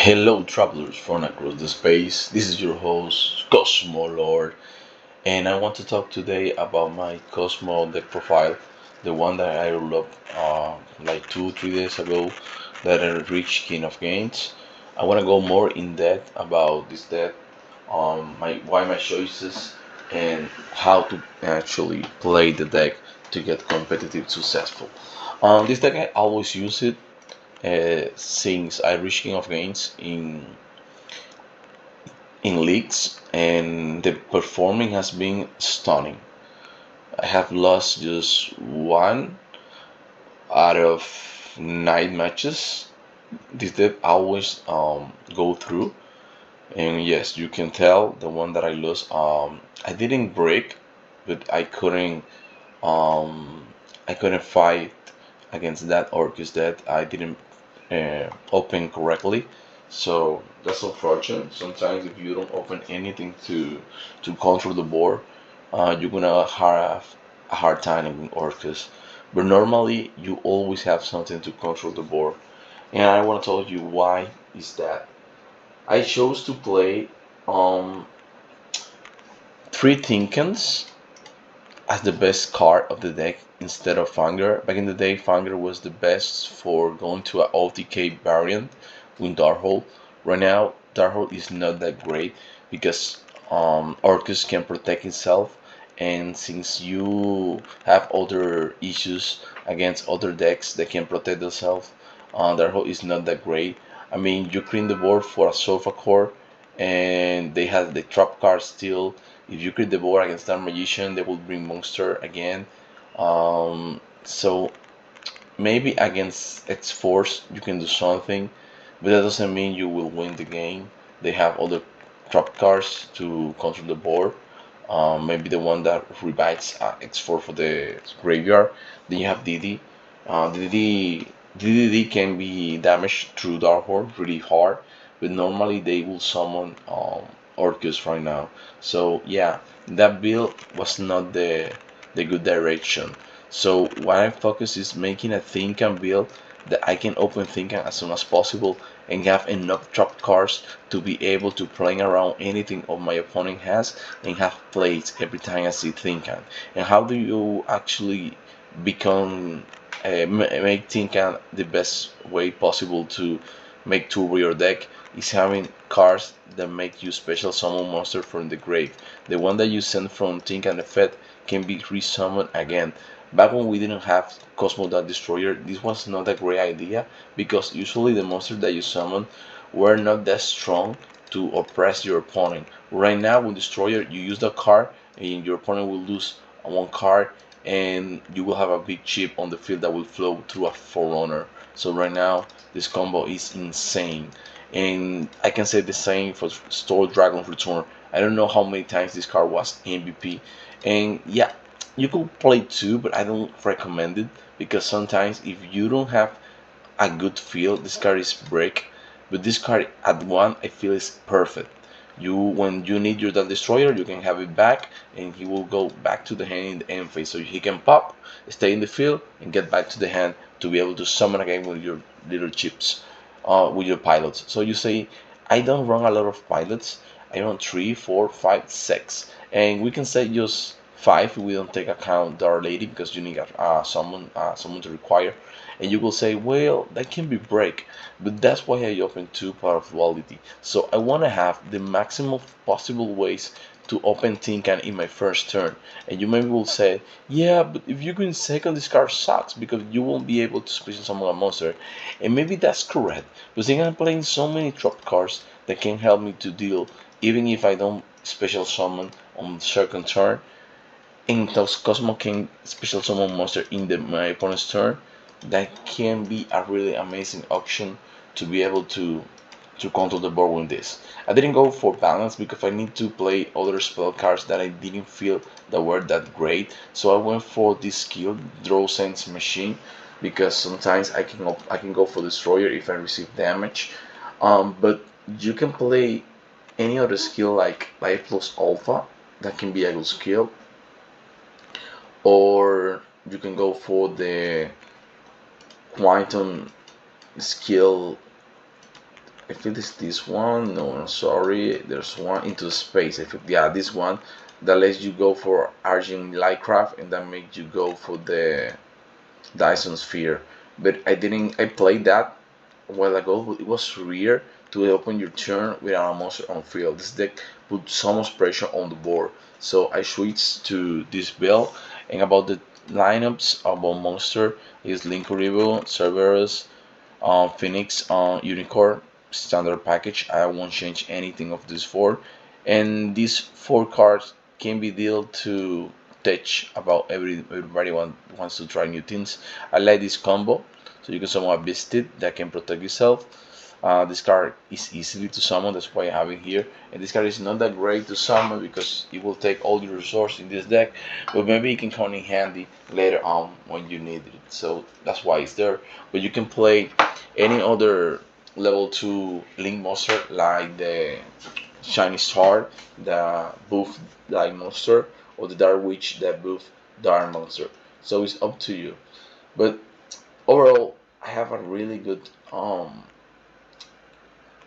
Hello, travelers from across the space. This is your host, Cosmo Lord, and I want to talk today about my Cosmo deck profile, the one that I love like 2 3 days ago, that I reached King of Gains. I want to go more in depth about this deck, my why my choices, and how to actually play the deck to get competitive successful. This deck I always use it since I reached King of Gains in leagues, and the performing has been stunning. I have lost just one out of 9 matches. This deck always go through, and yes, you can tell the one that I lost. I didn't break, but I couldn't fight against that Orcus that I didn't open correctly. So that's unfortunate. Sometimes if you don't open anything to control the board, you're gonna have a hard time in Orcus. But normally you always have something to control the board. And I want to tell you why is that. I chose to play um three Tinkans as the best card of the deck instead of Fanger. Back in the day, Fanger was the best for going to an OTK variant with Darkhold. Right now, Darkhold is not that great because Orcus can protect itself, and since you have other issues against other decks that can protect themselves, Darkhold is not that great. I mean, you clean the board for a Sofa Core, and they have the trap card still. If you create the board against that magician, they will bring monster again. So maybe against X Force you can do something, but that doesn't mean you will win the game. They have other trap cards to control the board. Maybe the one that revives X4 for the graveyard. Then you have DD. DDD can be damaged through Dark Horde really hard, but normally they will summon Orcus right now. So yeah, that build was not the good direction. So what I focus is making a Thinkan build that I can open Thinkan as soon as possible and have enough trap cards to be able to play around anything of my opponent has and have plays every time I see Thinkan. And how do you actually become make Tinkan the best way possible to make turbo your deck is having cards that make you special summon monster from the grave. The one that you send from Tinkan Effect can be resummoned again. Back when we didn't have Cosmo that Destroyer, this was not a great idea because usually the monsters that you summon were not that strong to oppress your opponent. Right now with Destroyer you use the card and your opponent will lose one card and you will have a big chip on the field that will flow through a Forerunner. So right now this combo is insane. And I can say the same for Store Dragon's Return. I don't know how many times this card was MVP. And yeah, you could play two, but I don't recommend it because sometimes if you don't have a good feel, this card is break. But this card at one, I feel is perfect. You when you need your Death Destroyer, you can have it back, and he will go back to the hand in the end phase. So he can pop, stay in the field, and get back to the hand to be able to summon again with your little chips, with your pilots. So you say, I don't run a lot of pilots. I run 3, 4, 5, 6, and we can say just 5 if we don't take account the Our Lady because you need someone to require. And you will say, well, that can be break, but that's why I open two part of duality. So I want to have the maximum possible ways to open Tinkan in my first turn. And you maybe will say, yeah, but if you go in second, this card sucks because you won't be able to special summon a monster. And maybe that's correct, but then I'm playing so many trap cards that can help me to deal, even if I don't special summon on second turn. And those Cosmo can special summon monster in my opponent's turn. That can be a really amazing option to be able to control the board with this. I didn't go for balance because I need to play other spell cards that I didn't feel that were that great. So I went for this skill, Draw Sense Machine, because sometimes I can go for Destroyer if I receive damage. But you can play any other skill like Life Plus Alpha, that can be a good skill, or you can go for the Quantum skill I feel it's this one. No, I'm sorry. There's one into space. I feel, yeah, this one that lets you go for Argent Lightcraft and that makes you go for the Dyson Sphere. But I didn't. I played that a while ago, but it was rare to open your turn without a monster on field. This deck put so much pressure on the board, so I switched to this build. And about the lineups about monster is Linkuribo, Cerberus, Phoenix, Unicorn, standard package. I won't change anything of this four, and these four cards can be dealt to touch about everybody wants to try new things. I like this combo, so you can summon a Beasted that can protect yourself. This card is easily to summon, that's why I have it here. And this card is not that great to summon because it will take all your resources in this deck, but maybe it can come in handy later on when you need it. So that's why it's there. But you can play any other level 2 Link monster like the Shiny Star, the buff Light monster, or the Dark Witch that buff Dark monster. So it's up to you. But overall, I have a really good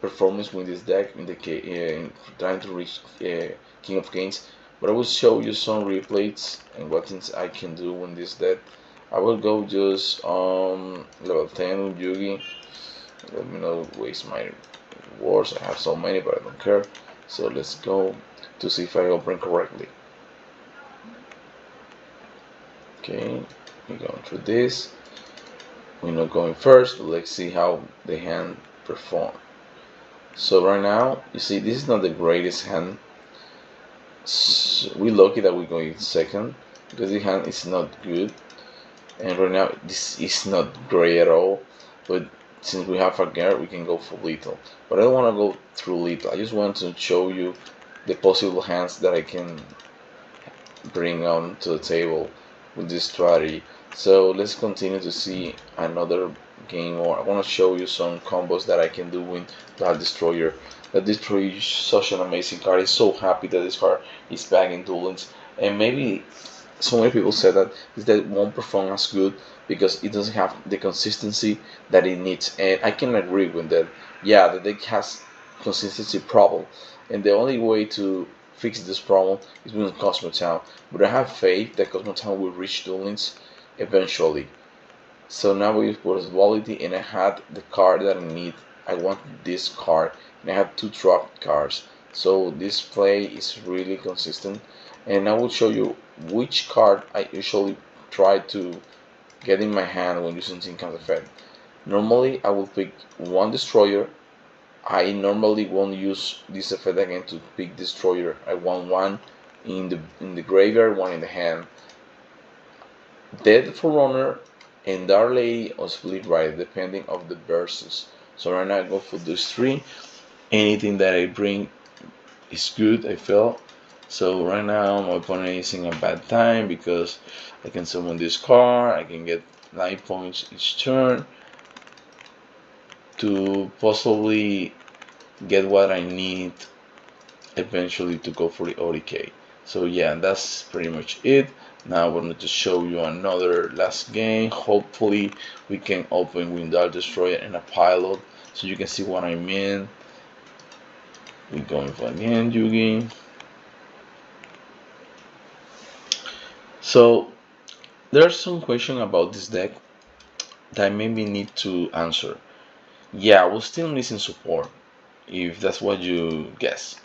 performance with this deck in trying to reach King of Kings. But I will show you some replays and what things I can do with this deck. I will go just level 10 with Yugi. Let me not waste my words. I have so many, but I don't care. So let's go to see if I open correctly. Okay, we're going through this. We're not going first, but let's see how the hand performs. So right now, you see, this is not the greatest hand. So we're lucky that we're going second because the hand is not good. And right now, this is not great at all. But since we have a guard, we can go for lethal. But I don't want to go through lethal. I just want to show you the possible hands that I can bring on to the table with this strategy. So let's continue to see another game, or I want to show you some combos that I can do with that Destroyer. That Destroyer is such an amazing card. I'm so happy that this card is back in Duel Links. And maybe so many people said that it won't perform as good because it doesn't have the consistency that it needs. And I can agree with that. Yeah, the deck has consistency problem. And the only way to fix this problem is with Cosmo Town. But I have faith that Cosmo Town will reach Duel Links eventually. So now we use possibility and I had the card that I need. I want this card and I have two drop cards. So this play is really consistent and I will show you which card I usually try to get in my hand when using Zinca's effect. Normally I will pick one destroyer. I normally won't use this effect again to pick destroyer. I want one in the graveyard, one in the hand. Dead Forerunner and Dark Lady or Split Ride depending of the verses. So right now I go for those three. Anything that I bring is good, I feel. So right now my opponent is in a bad time because I can summon this card, I can get 9 points each turn to possibly get what I need eventually to go for the ODK. So yeah, that's pretty much it. Now I wanted to show you another last game. Hopefully we can open Windar Destroyer and a pilot so you can see what I mean. We're going for again Yugi. So there's some question about this deck that I maybe need to answer. Yeah, we're still missing support, if that's what you guess.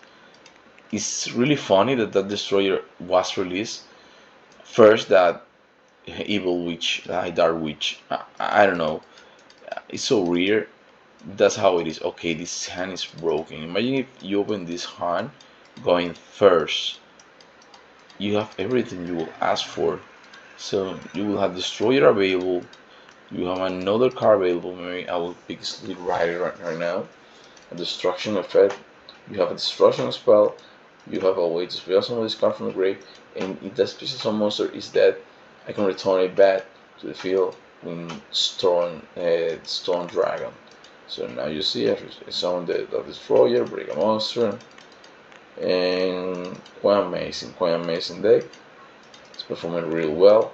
It's really funny that that destroyer was released first, that evil witch, dark witch. I don't know, it's so rare. That's how it is. Okay, this hand is broken. Imagine if you open this hand going first, you have everything you will ask for. So you will have destroyer available, you have another card available. Maybe I will pick Sleep Rider right now. A destruction effect, you have a destruction spell, you have a way to spell some of this card from the grave, and if that special monster is dead, I can return it back to the field with Storm Dragon. So now you see I summon the destroyer, break a monster, and quite amazing deck. It's performing really well.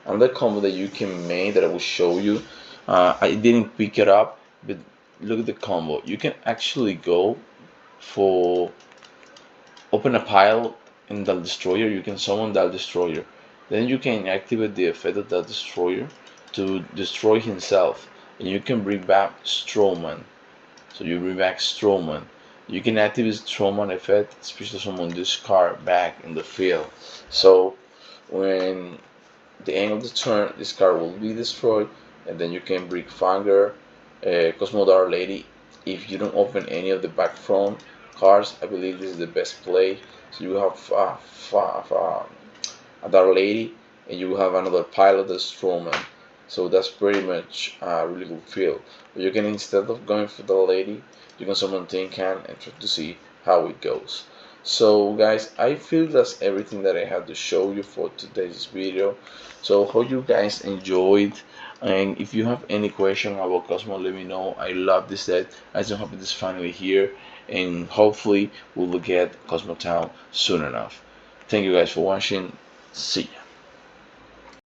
Another combo that you can make that I will show you, I didn't pick it up, but look at the combo. You can actually go for open a pile in that destroyer. You can summon that destroyer. Then you can activate the effect of that destroyer to destroy himself, and you can bring back Strowman. So you bring back Strowman. You can activate Strowman effect, especially summon this card back in the field. So when the end of the turn, this card will be destroyed, and then you can bring Fanger, Cosmo Dark Lady. If you don't open any of the back front cards, I believe this is the best play. So you have a Dark Lady, and you have another pilot, the Strowman. So that's pretty much a really good feel. But you can, instead of going for the lady, you can summon Tin Can and try to see how it goes. So guys, I feel that's everything that I had to show you for today's video. So hope you guys enjoyed, and if you have any question about Cosmo, let me know. I love this set. I'm so happy this finally here, and hopefully we'll get Cosmo Town soon enough. Thank you guys for watching. See ya.